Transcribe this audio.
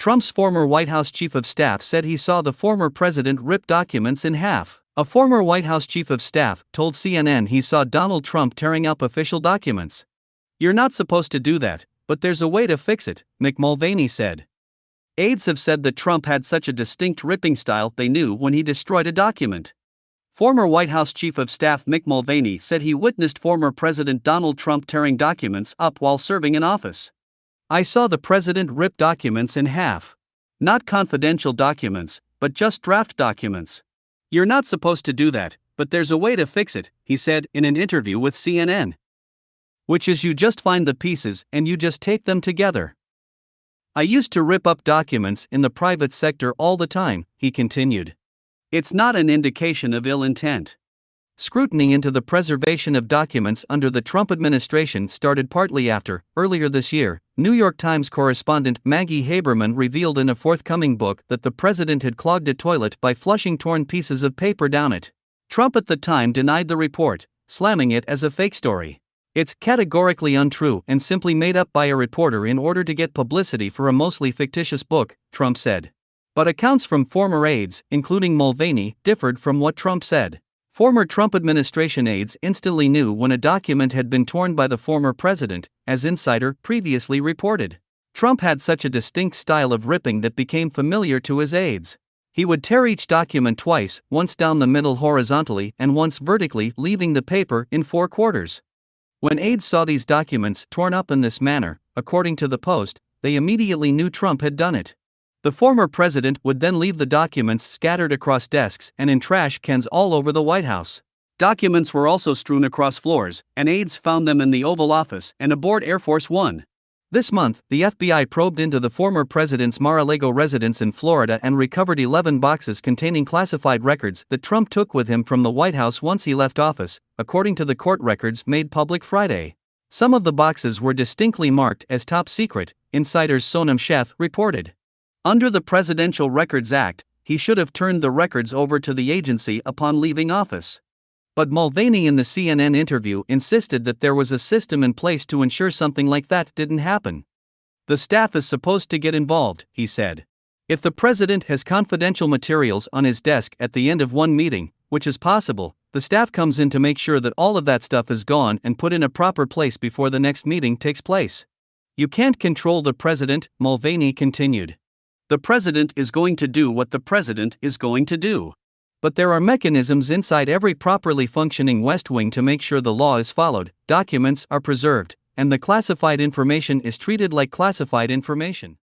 Trump's former White House chief of staff said he saw the former president rip documents in half. A former White House chief of staff told CNN he saw Donald Trump tearing up official documents. "You're not supposed to do that, but there's a way to fix it," Mick Mulvaney said. Aides have said that Trump had such a distinct ripping style they knew when he destroyed a document. Former White House Chief of Staff Mick Mulvaney said he witnessed former President Donald Trump tearing documents up while serving in office. "I saw the president rip documents in half. Not confidential documents, but just draft documents. You're not supposed to do that, but there's a way to fix it," he said in an interview with CNN. "Which is you just find the pieces and you just tape them together. I used to rip up documents in the private sector all the time," he continued. "It's not an indication of ill intent." Scrutiny into the preservation of documents under the Trump administration started partly after, earlier this year, New York Times correspondent Maggie Haberman revealed in a forthcoming book that the president had clogged a toilet by flushing torn pieces of paper down it. Trump at the time denied the report, slamming it as a fake story. "It's categorically untrue and simply made up by a reporter in order to get publicity for a mostly fictitious book," Trump said. But accounts from former aides, including Mulvaney, differed from what Trump said. Former Trump administration aides instantly knew when a document had been torn by the former president, as Insider previously reported. Trump had such a distinct style of ripping that became familiar to his aides. He would tear each document twice, once down the middle horizontally and once vertically, leaving the paper in 4 quarters. When aides saw these documents torn up in this manner, according to the Post, they immediately knew Trump had done it. The former president would then leave the documents scattered across desks and in trash cans all over the White House. Documents were also strewn across floors, and aides found them in the Oval Office and aboard Air Force One. This month, the FBI probed into the former president's Mar-a-Lago residence in Florida and recovered 11 boxes containing classified records that Trump took with him from the White House once he left office, according to the court records made public Friday. Some of the boxes were distinctly marked as top secret, Insider's Sonam Sheth reported. Under the Presidential Records Act, he should have turned the records over to the agency upon leaving office. But Mulvaney in the CNN interview insisted that there was a system in place to ensure something like that didn't happen. "The staff is supposed to get involved," he said. "If the president has confidential materials on his desk at the end of one meeting, which is possible, the staff comes in to make sure that all of that stuff is gone and put in a proper place before the next meeting takes place. You can't control the president," Mulvaney continued. "The president is going to do what the president is going to do. But there are mechanisms inside every properly functioning West Wing to make sure the law is followed, documents are preserved, and the classified information is treated like classified information."